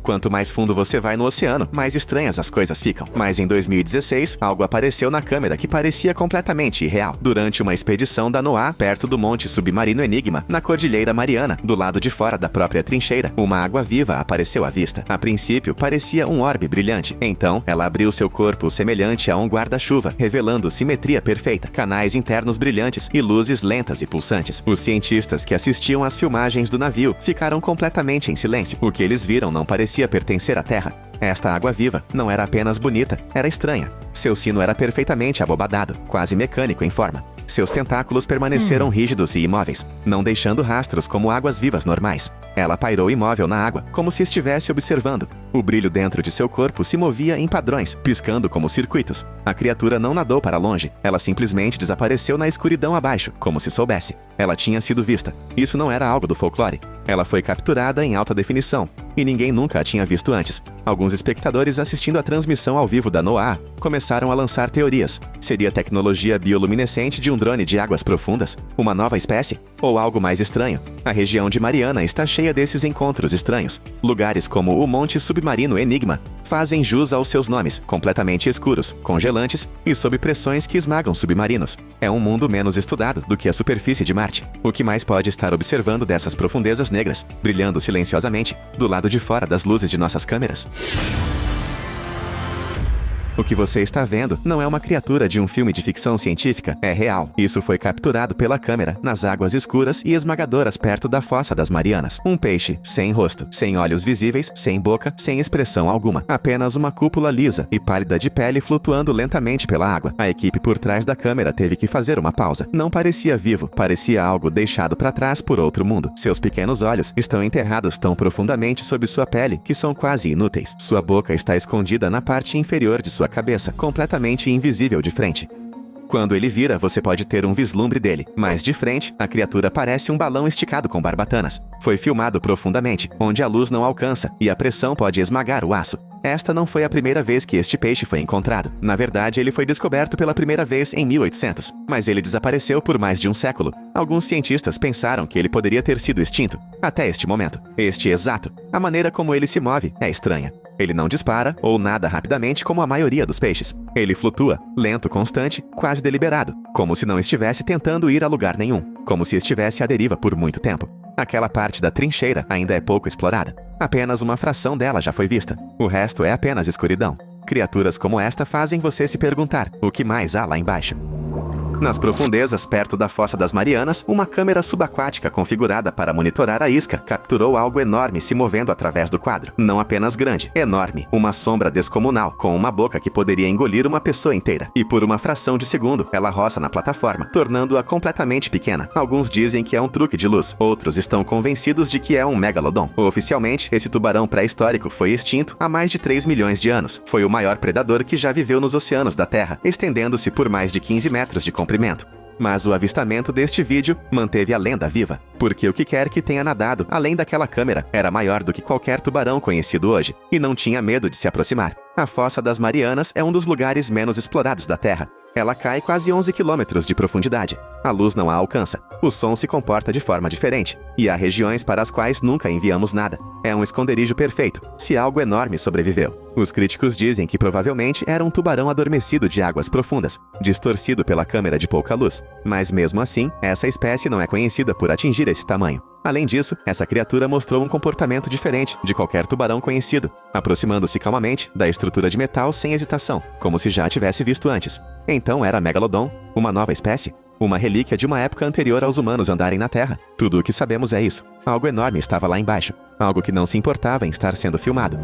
Quanto mais fundo você vai no oceano, mais estranhas as coisas ficam. Mas em 2016, algo apareceu na câmera que parecia completamente irreal. Durante uma expedição da NOAA, perto do monte submarino Enigma, na Cordilheira Mariana, do lado de fora da própria trincheira, uma água-viva apareceu à vista. A princípio, parecia um orbe brilhante. Então, ela abriu seu corpo semelhante a um guarda-chuva, revelando simetria perfeita, canais internos brilhantes e luzes lentas e pulsantes. Os cientistas que assistiam às filmagens do navio ficaram completamente em silêncio. O que eles viram não parecia pertencer à Terra. Esta água-viva não era apenas bonita, era estranha. Seu sino era perfeitamente abobadado, quase mecânico em forma. Seus tentáculos permaneceram rígidos e imóveis, não deixando rastros como águas-vivas normais. Ela pairou imóvel na água, como se estivesse observando. O brilho dentro de seu corpo se movia em padrões, piscando como circuitos. A criatura não nadou para longe, ela simplesmente desapareceu na escuridão abaixo, como se soubesse. Ela tinha sido vista. Isso não era algo do folclore. Ela foi capturada em alta definição, e ninguém nunca a tinha visto antes. Alguns espectadores assistindo à transmissão ao vivo da NOAA começaram a lançar teorias. Seria tecnologia bioluminescente de um drone de águas profundas? Uma nova espécie? Ou algo mais estranho? A região de Mariana está cheia desses encontros estranhos. Lugares como o Monte Submarino Enigma fazem jus aos seus nomes, completamente escuros, congelantes e sob pressões que esmagam submarinos. É um mundo menos estudado do que a superfície de Marte. O que mais pode estar observando dessas profundezas negras, brilhando silenciosamente, do lado de fora das luzes de nossas câmeras? O que você está vendo não é uma criatura de um filme de ficção científica, é real. Isso foi capturado pela câmera nas águas escuras e esmagadoras perto da Fossa das Marianas. Um peixe sem rosto, sem olhos visíveis, sem boca, sem expressão alguma. Apenas uma cúpula lisa e pálida de pele flutuando lentamente pela água. A equipe por trás da câmera teve que fazer uma pausa. Não parecia vivo, parecia algo deixado para trás por outro mundo. Seus pequenos olhos estão enterrados tão profundamente sob sua pele que são quase inúteis. Sua boca está escondida na parte inferior de sua cabeça, completamente invisível de frente. Quando ele vira, você pode ter um vislumbre dele, mas de frente, a criatura parece um balão esticado com barbatanas. Foi filmado profundamente, onde a luz não alcança e a pressão pode esmagar o aço. Esta não foi a primeira vez que este peixe foi encontrado. Na verdade, ele foi descoberto pela primeira vez em 1800, mas ele desapareceu por mais de um século. Alguns cientistas pensaram que ele poderia ter sido extinto, até este momento. Este exato. A maneira como ele se move é estranha. Ele não dispara ou nada rapidamente como a maioria dos peixes. Ele flutua, lento, constante, quase deliberado, como se não estivesse tentando ir a lugar nenhum, como se estivesse à deriva por muito tempo. Aquela parte da trincheira ainda é pouco explorada. Apenas uma fração dela já foi vista. O resto é apenas escuridão. Criaturas como esta fazem você se perguntar: o que mais há lá embaixo? Nas profundezas, perto da Fossa das Marianas, uma câmera subaquática configurada para monitorar a isca capturou algo enorme se movendo através do quadro. Não apenas grande, enorme, uma sombra descomunal, com uma boca que poderia engolir uma pessoa inteira. E por uma fração de segundo, ela roça na plataforma, tornando-a completamente pequena. Alguns dizem que é um truque de luz, outros estão convencidos de que é um megalodon. Oficialmente, esse tubarão pré-histórico foi extinto há mais de 3 milhões de anos. Foi o maior predador que já viveu nos oceanos da Terra, estendendo-se por mais de 15 metros de comprimento. Mas o avistamento deste vídeo manteve a lenda viva, porque o que quer que tenha nadado além daquela câmera era maior do que qualquer tubarão conhecido hoje, e não tinha medo de se aproximar. A Fossa das Marianas é um dos lugares menos explorados da Terra. Ela cai quase 11 quilômetros de profundidade. A luz não a alcança. O som se comporta de forma diferente. E há regiões para as quais nunca enviamos nada. É um esconderijo perfeito, se algo enorme sobreviveu. Os críticos dizem que provavelmente era um tubarão adormecido de águas profundas, distorcido pela câmera de pouca luz. Mas mesmo assim, essa espécie não é conhecida por atingir esse tamanho. Além disso, essa criatura mostrou um comportamento diferente de qualquer tubarão conhecido, aproximando-se calmamente da estrutura de metal sem hesitação, como se já a tivesse visto antes. Então era Megalodon, uma nova espécie? Uma relíquia de uma época anterior aos humanos andarem na Terra? Tudo o que sabemos é isso. Algo enorme estava lá embaixo, algo que não se importava em estar sendo filmado.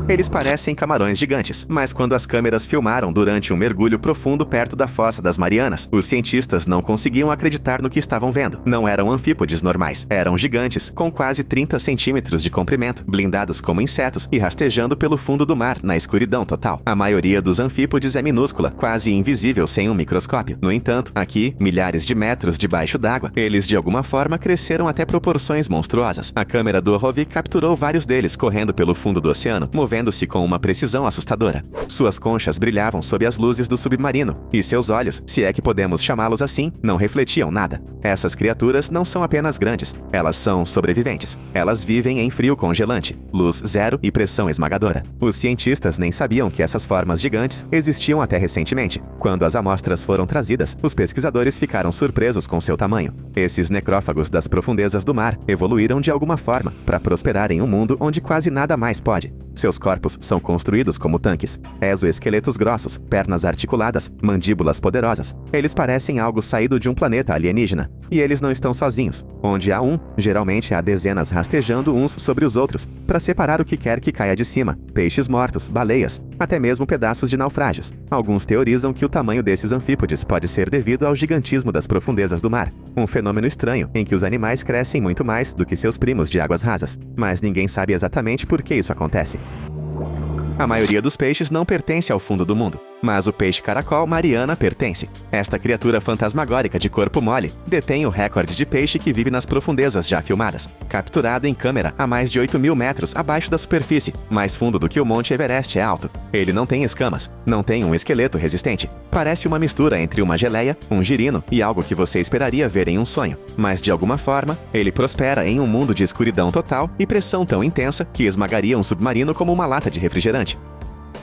Eles parecem camarões gigantes, mas quando as câmeras filmaram durante um mergulho profundo perto da Fossa das Marianas, os cientistas não conseguiam acreditar no que estavam vendo. Não eram anfípodes normais, eram gigantes, com quase 30 centímetros de comprimento, blindados como insetos e rastejando pelo fundo do mar na escuridão total. A maioria dos anfípodes é minúscula, quase invisível sem um microscópio. No entanto, aqui, milhares de metros debaixo d'água, eles de alguma forma cresceram até proporções monstruosas. A câmera do ROV capturou vários deles correndo pelo fundo do oceano, movendo movendo-se com uma precisão assustadora. Suas conchas brilhavam sob as luzes do submarino, e seus olhos, se é que podemos chamá-los assim, não refletiam nada. Essas criaturas não são apenas grandes, elas são sobreviventes. Elas vivem em frio congelante, luz zero e pressão esmagadora. Os cientistas nem sabiam que essas formas gigantes existiam até recentemente. Quando as amostras foram trazidas, os pesquisadores ficaram surpresos com seu tamanho. Esses necrófagos das profundezas do mar evoluíram de alguma forma para prosperar em um mundo onde quase nada mais pode. Seus corpos são construídos como tanques, exoesqueletos grossos, pernas articuladas, mandíbulas poderosas. Eles parecem algo saído de um planeta alienígena. E eles não estão sozinhos. Onde há um, geralmente há dezenas rastejando uns sobre os outros, para separar o que quer que caia de cima. Peixes mortos, baleias, até mesmo pedaços de naufrágios. Alguns teorizam que o tamanho desses anfípodes pode ser devido ao gigantismo das profundezas do mar. Um fenômeno estranho, em que os animais crescem muito mais do que seus primos de águas rasas. Mas ninguém sabe exatamente por que isso acontece. A maioria dos peixes não pertence ao fundo do mundo, mas o peixe-caracol Mariana pertence. Esta criatura fantasmagórica de corpo mole detém o recorde de peixe que vive nas profundezas já filmadas. Capturado em câmera a mais de 8.000 metros abaixo da superfície, mais fundo do que o Monte Everest é alto. Ele não tem escamas, não tem um esqueleto resistente. Parece uma mistura entre uma geleia, um girino e algo que você esperaria ver em um sonho. Mas de alguma forma, ele prospera em um mundo de escuridão total e pressão tão intensa que esmagaria um submarino como uma lata de refrigerante.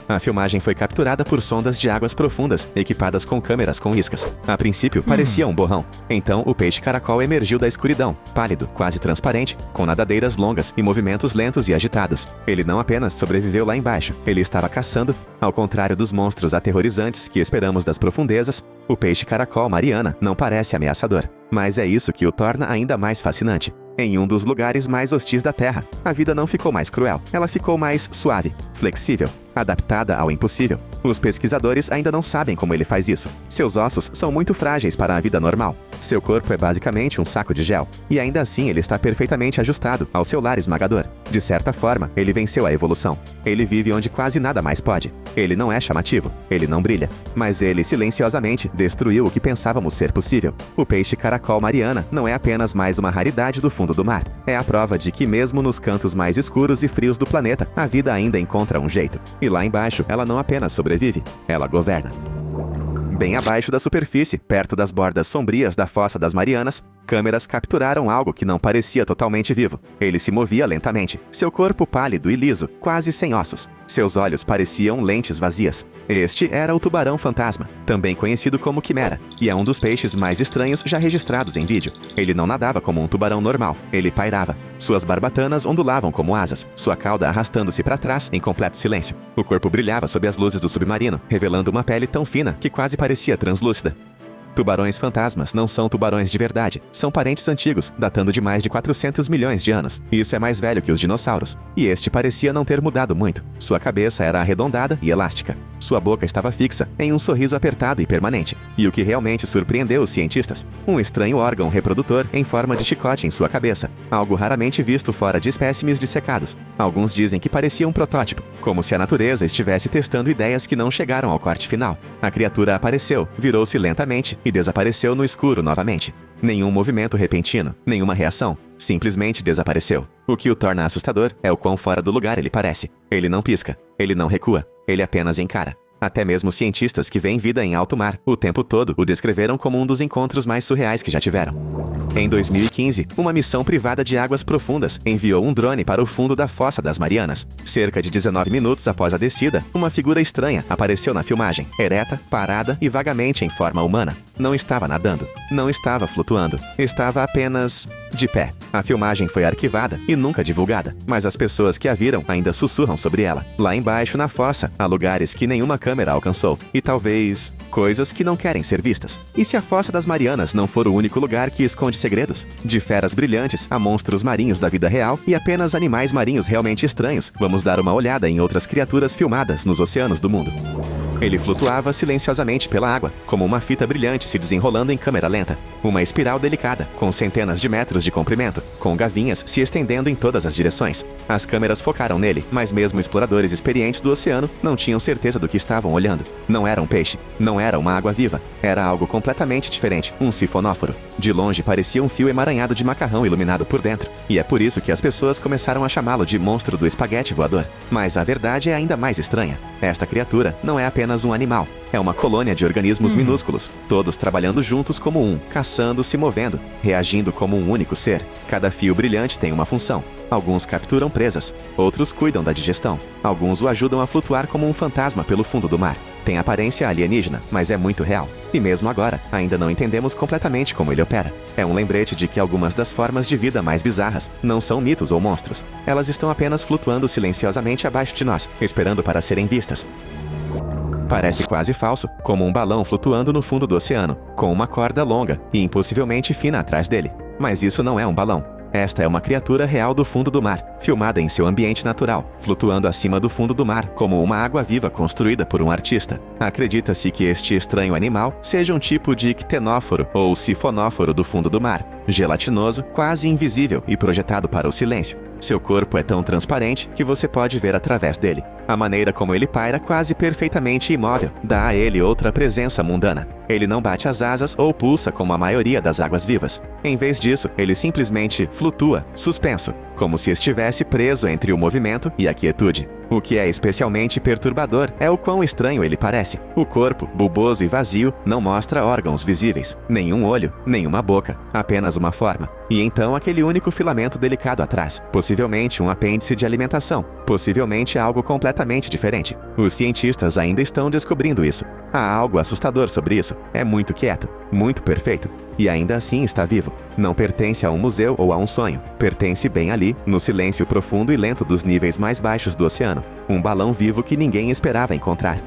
A filmagem foi capturada por sondas de águas profundas, equipadas com câmeras com iscas. A princípio, parecia um borrão. Então, o peixe-caracol emergiu da escuridão, pálido, quase transparente, com nadadeiras longas e movimentos lentos e agitados. Ele não apenas sobreviveu lá embaixo, ele estava caçando. Ao contrário dos monstros aterrorizantes que esperamos das profundezas, o peixe-caracol Mariana não parece ameaçador. Mas é isso que o torna ainda mais fascinante. Em um dos lugares mais hostis da Terra, a vida não ficou mais cruel. Ela ficou mais suave, flexível, adaptada ao impossível. Os pesquisadores ainda não sabem como ele faz isso. Seus ossos são muito frágeis para a vida normal. Seu corpo é basicamente um saco de gel. E ainda assim ele está perfeitamente ajustado ao seu lar esmagador. De certa forma, ele venceu a evolução. Ele vive onde quase nada mais pode. Ele não é chamativo. Ele não brilha. Mas ele silenciosamente destruiu o que pensávamos ser possível. O peixe-caracol Mariana não é apenas mais uma raridade do fundo do mar. É a prova de que mesmo nos cantos mais escuros e frios do planeta, a vida ainda encontra um jeito. E lá embaixo, ela não apenas sobrevive, ela governa. Bem abaixo da superfície, perto das bordas sombrias da Fossa das Marianas, câmeras capturaram algo que não parecia totalmente vivo. Ele se movia lentamente, seu corpo pálido e liso, quase sem ossos. Seus olhos pareciam lentes vazias. Este era o tubarão fantasma, também conhecido como quimera, e é um dos peixes mais estranhos já registrados em vídeo. Ele não nadava como um tubarão normal, ele pairava. Suas barbatanas ondulavam como asas, sua cauda arrastando-se para trás em completo silêncio. O corpo brilhava sob as luzes do submarino, revelando uma pele tão fina que quase parecia translúcida. Tubarões fantasmas não são tubarões de verdade. São parentes antigos, datando de mais de 400 milhões de anos. Isso é mais velho que os dinossauros. E este parecia não ter mudado muito. Sua cabeça era arredondada e elástica. Sua boca estava fixa, em um sorriso apertado e permanente. E o que realmente surpreendeu os cientistas? Um estranho órgão reprodutor em forma de chicote em sua cabeça. Algo raramente visto fora de espécimes dissecados. Alguns dizem que parecia um protótipo, como se a natureza estivesse testando ideias que não chegaram ao corte final. A criatura apareceu, virou-se lentamente e desapareceu no escuro novamente. Nenhum movimento repentino, nenhuma reação. Simplesmente desapareceu. O que o torna assustador é o quão fora do lugar ele parece. Ele não pisca, ele não recua, ele apenas encara. Até mesmo cientistas que veem vida em alto mar o tempo todo o descreveram como um dos encontros mais surreais que já tiveram. Em 2015, uma missão privada de águas profundas enviou um drone para o fundo da Fossa das Marianas. Cerca de 19 minutos após a descida, uma figura estranha apareceu na filmagem, ereta, parada e vagamente em forma humana. Não estava nadando, não estava flutuando, estava apenas de pé. A filmagem foi arquivada e nunca divulgada, mas as pessoas que a viram ainda sussurram sobre ela. Lá embaixo na fossa, há lugares que nenhuma câmera alcançou, e talvez coisas que não querem ser vistas. E se a Fossa das Marianas não for o único lugar que esconde segredos? De feras brilhantes a monstros marinhos da vida real e apenas animais marinhos realmente estranhos, vamos dar uma olhada em outras criaturas filmadas nos oceanos do mundo. Ele flutuava silenciosamente pela água, como uma fita brilhante se desenrolando em câmera lenta. Uma espiral delicada, com centenas de metros de comprimento, com gavinhas se estendendo em todas as direções. As câmeras focaram nele, mas mesmo exploradores experientes do oceano não tinham certeza do que estavam olhando. Não era um peixe, não era uma água-viva, era algo completamente diferente, um sifonóforo. De longe parecia um fio emaranhado de macarrão iluminado por dentro, e é por isso que as pessoas começaram a chamá-lo de monstro do espaguete voador. Mas a verdade é ainda mais estranha. Esta criatura não é apenas um animal, é uma colônia de organismos minúsculos, todos trabalhando juntos como um, caçando, se movendo, reagindo como um único ser. Cada fio brilhante tem uma função. Alguns capturam presas, outros cuidam da digestão, alguns o ajudam a flutuar como um fantasma pelo fundo do mar. Tem aparência alienígena, mas é muito real. E mesmo agora, ainda não entendemos completamente como ele opera. É um lembrete de que algumas das formas de vida mais bizarras não são mitos ou monstros. Elas estão apenas flutuando silenciosamente abaixo de nós, esperando para serem vistas. Parece quase falso, como um balão flutuando no fundo do oceano, com uma corda longa e impossivelmente fina atrás dele. Mas isso não é um balão. Esta é uma criatura real do fundo do mar, filmada em seu ambiente natural, flutuando acima do fundo do mar, como uma água-viva construída por um artista. Acredita-se que este estranho animal seja um tipo de ctenóforo ou sifonóforo do fundo do mar, gelatinoso, quase invisível e projetado para o silêncio. Seu corpo é tão transparente que você pode ver através dele. A maneira como ele paira quase perfeitamente imóvel dá a ele outra presença mundana. Ele não bate as asas ou pulsa como a maioria das águas-vivas. Em vez disso, ele simplesmente flutua, suspenso, como se estivesse preso entre o movimento e a quietude. O que é especialmente perturbador é o quão estranho ele parece. O corpo, bulboso e vazio, não mostra órgãos visíveis, nenhum olho, nenhuma boca, apenas uma forma. E então aquele único filamento delicado atrás, possivelmente um apêndice de alimentação, possivelmente algo completamente diferente. Os cientistas ainda estão descobrindo isso. Há algo assustador sobre isso. É muito quieto, muito perfeito. E ainda assim está vivo. Não pertence a um museu ou a um sonho. Pertence bem ali, no silêncio profundo e lento dos níveis mais baixos do oceano. Um balão vivo que ninguém esperava encontrar.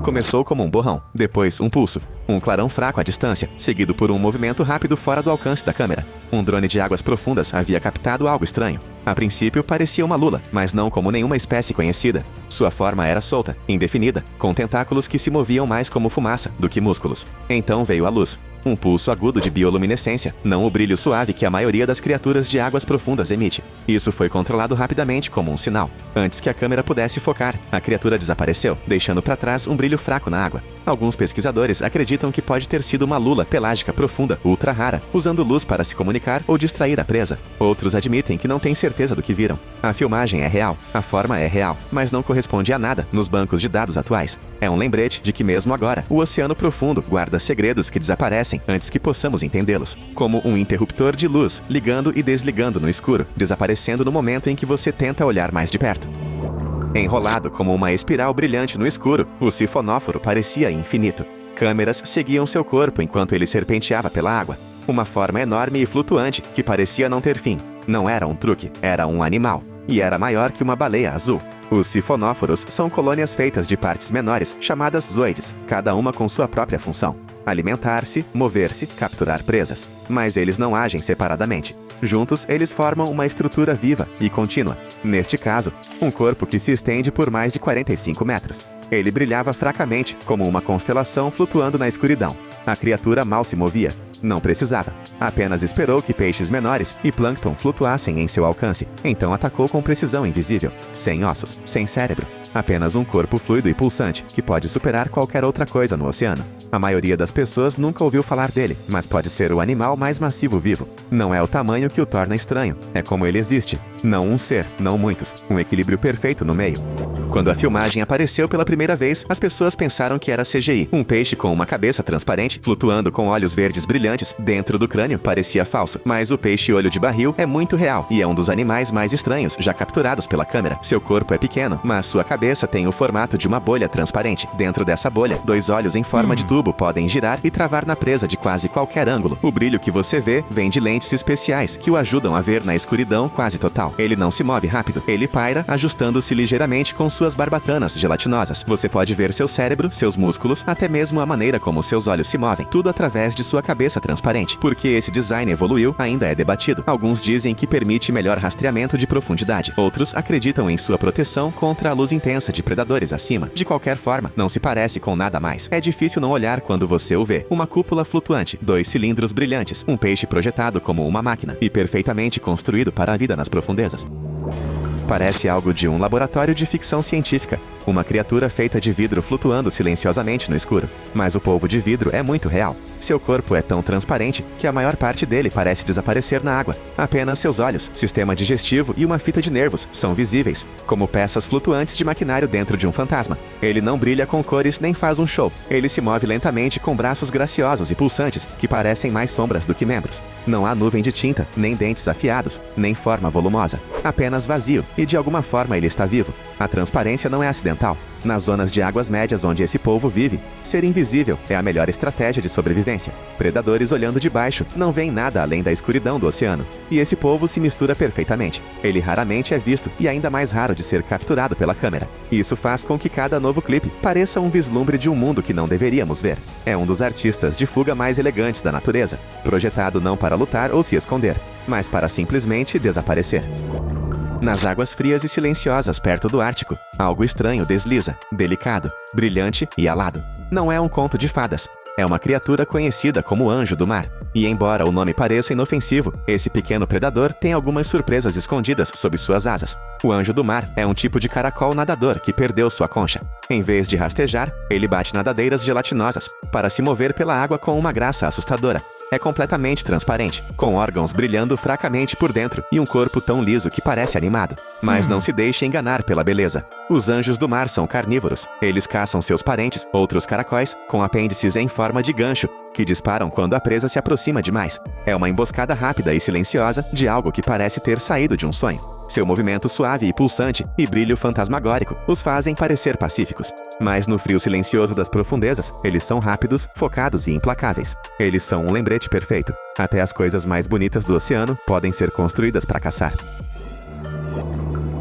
Começou como um borrão, depois um pulso, um clarão fraco à distância, seguido por um movimento rápido fora do alcance da câmera. Um drone de águas profundas havia captado algo estranho. A princípio parecia uma lula, mas não como nenhuma espécie conhecida. Sua forma era solta, indefinida, com tentáculos que se moviam mais como fumaça do que músculos. Então veio a luz. Um pulso agudo de bioluminescência, não o brilho suave que a maioria das criaturas de águas profundas emite. Isso foi controlado rapidamente como um sinal. Antes que a câmera pudesse focar, a criatura desapareceu, deixando para trás um brilho fraco na água. Alguns pesquisadores acreditam que pode ter sido uma lula pelágica profunda, ultra rara, usando luz para se comunicar ou distrair a presa. Outros admitem que não têm certeza do que viram. A filmagem é real, a forma é real, mas não corresponde a nada nos bancos de dados atuais. É um lembrete de que mesmo agora, o oceano profundo guarda segredos que desaparecem antes que possamos entendê-los. Como um interruptor de luz, ligando e desligando no escuro, desaparecendo no momento em que você tenta olhar mais de perto. Enrolado como uma espiral brilhante no escuro, o sifonóforo parecia infinito. Câmeras seguiam seu corpo enquanto ele serpenteava pela água. Uma forma enorme e flutuante que parecia não ter fim. Não era um truque, era um animal. E era maior que uma baleia azul. Os sifonóforos são colônias feitas de partes menores, chamadas zooides, cada uma com sua própria função. Alimentar-se, mover-se, capturar presas. Mas eles não agem separadamente. Juntos, eles formam uma estrutura viva e contínua. Neste caso, um corpo que se estende por mais de 45 metros. Ele brilhava fracamente, como uma constelação flutuando na escuridão. A criatura mal se movia. Não precisava. Apenas esperou que peixes menores e plâncton flutuassem em seu alcance. Então atacou com precisão invisível. Sem ossos, sem cérebro. Apenas um corpo fluido e pulsante, que pode superar qualquer outra coisa no oceano. A maioria das pessoas nunca ouviu falar dele, mas pode ser o animal mais massivo vivo. Não é o tamanho que o torna estranho, é como ele existe. Não um ser, não muitos. Um equilíbrio perfeito no meio. Quando a filmagem apareceu pela primeira vez, as pessoas pensaram que era CGI. Um peixe com uma cabeça transparente, flutuando com olhos verdes brilhantes dentro do crânio, parecia falso. Mas o peixe-olho de barril é muito real e é um dos animais mais estranhos já capturados pela câmera. Seu corpo é pequeno, mas sua cabeça tem o formato de uma bolha transparente. Dentro dessa bolha, 2 olhos em forma de tubo podem girar e travar na presa de quase qualquer ângulo. O brilho que você vê vem de lentes especiais que o ajudam a ver na escuridão quase total. Ele não se move rápido, ele paira, ajustando-se ligeiramente com suas barbatanas gelatinosas. Você pode ver seu cérebro, seus músculos, até mesmo a maneira como seus olhos se movem, tudo através de sua cabeça transparente. Por que esse design evoluiu ainda é debatido. Alguns dizem que permite melhor rastreamento de profundidade. Outros acreditam em sua proteção contra a luz intensa de predadores acima. De qualquer forma, não se parece com nada mais. É difícil não olhar quando você o vê. Uma cúpula flutuante, 2 cilindros brilhantes, um peixe projetado como uma máquina e perfeitamente construído para a vida nas profundezas. Parece algo de um laboratório de ficção científica, uma criatura feita de vidro flutuando silenciosamente no escuro. Mas o polvo de vidro é muito real. Seu corpo é tão transparente que a maior parte dele parece desaparecer na água. Apenas seus olhos, sistema digestivo e uma fita de nervos são visíveis, como peças flutuantes de maquinário dentro de um fantasma. Ele não brilha com cores nem faz um show. Ele se move lentamente com braços graciosos e pulsantes que parecem mais sombras do que membros. Não há nuvem de tinta, nem dentes afiados, nem forma volumosa. Apenas vazio, e de alguma forma ele está vivo. A transparência não é acidental. Nas zonas de águas médias onde esse polvo vive, ser invisível é a melhor estratégia de sobrevivência. Predadores olhando de baixo não veem nada além da escuridão do oceano, e esse polvo se mistura perfeitamente. Ele raramente é visto e ainda mais raro de ser capturado pela câmera. Isso faz com que cada novo clipe pareça um vislumbre de um mundo que não deveríamos ver. É um dos artistas de fuga mais elegantes da natureza, projetado não para lutar ou se esconder, mas para simplesmente desaparecer. Nas águas frias e silenciosas perto do Ártico, algo estranho desliza, delicado, brilhante e alado. Não é um conto de fadas. É uma criatura conhecida como Anjo do Mar. E embora o nome pareça inofensivo, esse pequeno predador tem algumas surpresas escondidas sob suas asas. O Anjo do Mar é um tipo de caracol nadador que perdeu sua concha. Em vez de rastejar, ele bate nadadeiras gelatinosas para se mover pela água com uma graça assustadora. É completamente transparente, com órgãos brilhando fracamente por dentro e um corpo tão liso que parece animado. Mas não se deixe enganar pela beleza. Os anjos do mar são carnívoros. Eles caçam seus parentes, outros caracóis, com apêndices em forma de gancho, que disparam quando a presa se aproxima demais. É uma emboscada rápida e silenciosa de algo que parece ter saído de um sonho. Seu movimento suave e pulsante e brilho fantasmagórico os fazem parecer pacíficos. Mas no frio silencioso das profundezas, eles são rápidos, focados e implacáveis. Eles são um lembrete perfeito. Até as coisas mais bonitas do oceano podem ser construídas para caçar.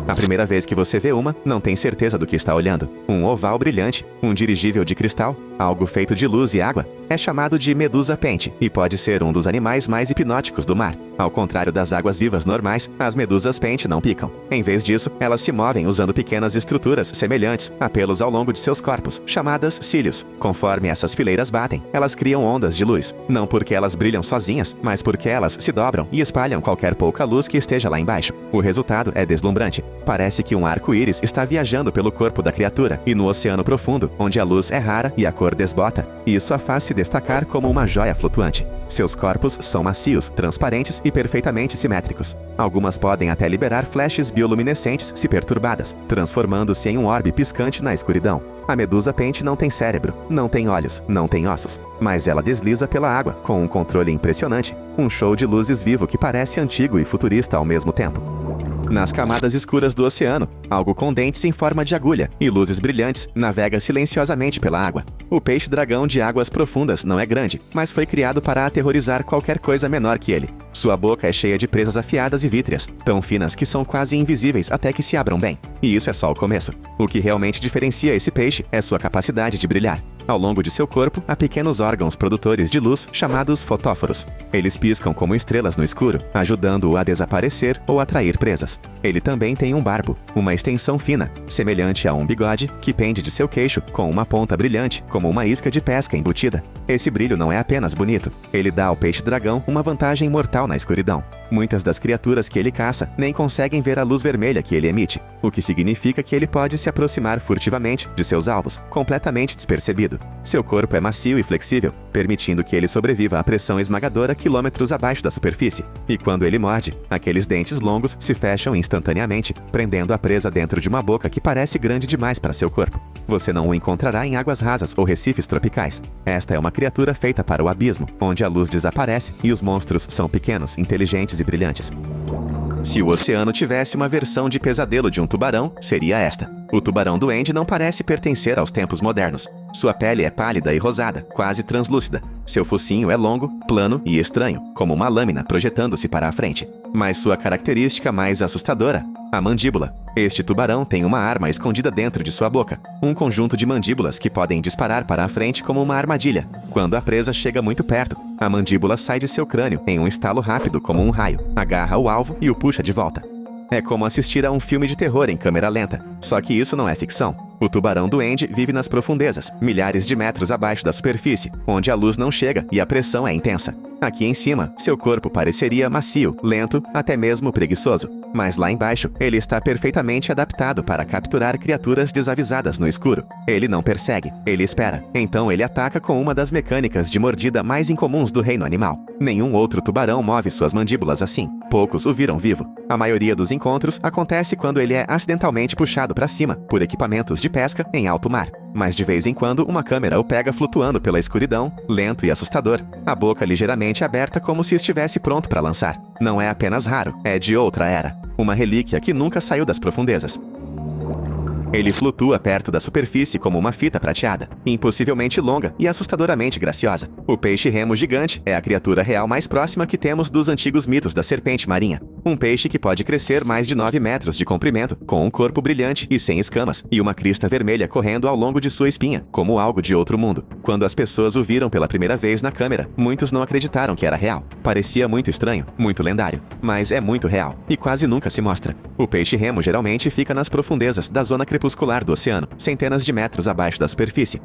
A primeira vez que você vê uma, não tem certeza do que está olhando. Um oval brilhante, um dirigível de cristal, algo feito de luz e água, é chamado de medusa pente e pode ser um dos animais mais hipnóticos do mar. Ao contrário das águas vivas normais, as medusas pente não picam. Em vez disso, elas se movem usando pequenas estruturas semelhantes a pelos ao longo de seus corpos, chamadas cílios. Conforme essas fileiras batem, elas criam ondas de luz. Não porque elas brilham sozinhas, mas porque elas se dobram e espalham qualquer pouca luz que esteja lá embaixo. O resultado é deslumbrante. Parece que um arco-íris está viajando pelo corpo da criatura, e no oceano profundo, onde a luz é rara e a cor desbota, isso a faz se destacar como uma joia flutuante. Seus corpos são macios, transparentes e perfeitamente simétricos. Algumas podem até liberar flashes bioluminescentes se perturbadas, transformando-se em um orbe piscante na escuridão. A medusa pente não tem cérebro, não tem olhos, não tem ossos, mas ela desliza pela água com um controle impressionante, um show de luzes vivo que parece antigo e futurista ao mesmo tempo. Nas camadas escuras do oceano, algo com dentes em forma de agulha e luzes brilhantes navega silenciosamente pela água. O peixe-dragão de águas profundas não é grande, mas foi criado para aterrorizar qualquer coisa menor que ele. Sua boca é cheia de presas afiadas e vítreas, tão finas que são quase invisíveis até que se abram bem. E isso é só o começo. O que realmente diferencia esse peixe é sua capacidade de brilhar. Ao longo de seu corpo, há pequenos órgãos produtores de luz chamados fotóforos. Eles piscam como estrelas no escuro, ajudando-o a desaparecer ou atrair presas. Ele também tem um barbo, uma extensão fina, semelhante a um bigode, que pende de seu queixo com uma ponta brilhante, como uma isca de pesca embutida. Esse brilho não é apenas bonito, ele dá ao peixe-dragão uma vantagem mortal na escuridão. Muitas das criaturas que ele caça nem conseguem ver a luz vermelha que ele emite, o que significa que ele pode se aproximar furtivamente de seus alvos, completamente despercebido. Seu corpo é macio e flexível, permitindo que ele sobreviva à pressão esmagadora quilômetros abaixo da superfície. E quando ele morde, aqueles dentes longos se fecham instantaneamente, prendendo a presa dentro de uma boca que parece grande demais para seu corpo. Você não o encontrará em águas rasas ou recifes tropicais. Esta é uma criatura feita para o abismo, onde a luz desaparece e os monstros são pequenos, inteligentes e brilhantes. Se o oceano tivesse uma versão de pesadelo de um tubarão, seria esta. O tubarão duende não parece pertencer aos tempos modernos. Sua pele é pálida e rosada, quase translúcida. Seu focinho é longo, plano e estranho, como uma lâmina projetando-se para a frente. Mas sua característica mais assustadora, a mandíbula. Este tubarão tem uma arma escondida dentro de sua boca, um conjunto de mandíbulas que podem disparar para a frente como uma armadilha. Quando a presa chega muito perto, a mandíbula sai de seu crânio em um estalo rápido como um raio, agarra o alvo e o puxa de volta. É como assistir a um filme de terror em câmera lenta, só que isso não é ficção. O tubarão-duende vive nas profundezas, milhares de metros abaixo da superfície, onde a luz não chega e a pressão é intensa. Aqui em cima, seu corpo pareceria macio, lento, até mesmo preguiçoso. Mas lá embaixo, ele está perfeitamente adaptado para capturar criaturas desavisadas no escuro. Ele não persegue, ele espera. Então ele ataca com uma das mecânicas de mordida mais incomuns do reino animal. Nenhum outro tubarão move suas mandíbulas assim. Poucos o viram vivo. A maioria dos encontros acontece quando ele é acidentalmente puxado para cima por equipamentos de pesca em alto mar. Mas de vez em quando uma câmera o pega flutuando pela escuridão, lento e assustador, a boca ligeiramente aberta como se estivesse pronto para lançar. Não é apenas raro, é de outra era. Uma relíquia que nunca saiu das profundezas. Ele flutua perto da superfície como uma fita prateada, impossivelmente longa e assustadoramente graciosa. O peixe-remo gigante é a criatura real mais próxima que temos dos antigos mitos da serpente marinha. Um peixe que pode crescer mais de 9 metros de comprimento, com um corpo brilhante e sem escamas, e uma crista vermelha correndo ao longo de sua espinha, como algo de outro mundo. Quando as pessoas o viram pela primeira vez na câmera, muitos não acreditaram que era real. Parecia muito estranho, muito lendário, mas é muito real, e quase nunca se mostra. O peixe-remo geralmente fica nas profundezas da zona crepuscular do oceano, centenas de metros abaixo da superfície.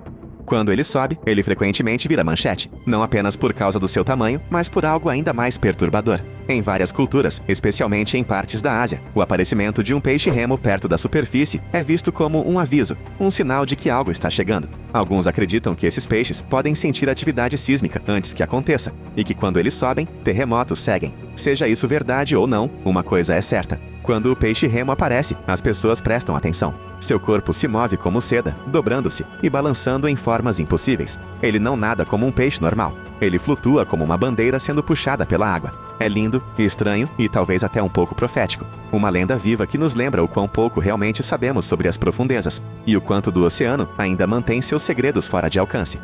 Quando ele sobe, ele frequentemente vira manchete, não apenas por causa do seu tamanho, mas por algo ainda mais perturbador. Em várias culturas, especialmente em partes da Ásia, o aparecimento de um peixe-remo perto da superfície é visto como um aviso, um sinal de que algo está chegando. Alguns acreditam que esses peixes podem sentir atividade sísmica antes que aconteça, e que quando eles sobem, terremotos seguem. Seja isso verdade ou não, uma coisa é certa. Quando o peixe-remo aparece, as pessoas prestam atenção. Seu corpo se move como seda, dobrando-se e balançando em formas impossíveis. Ele não nada como um peixe normal. Ele flutua como uma bandeira sendo puxada pela água. É lindo, estranho e talvez até um pouco profético. Uma lenda viva que nos lembra o quão pouco realmente sabemos sobre as profundezas e o quanto do oceano ainda mantém seus segredos fora de alcance.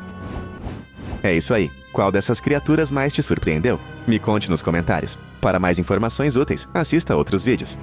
É isso aí. Qual dessas criaturas mais te surpreendeu? Me conte nos comentários. Para mais informações úteis, assista a outros vídeos.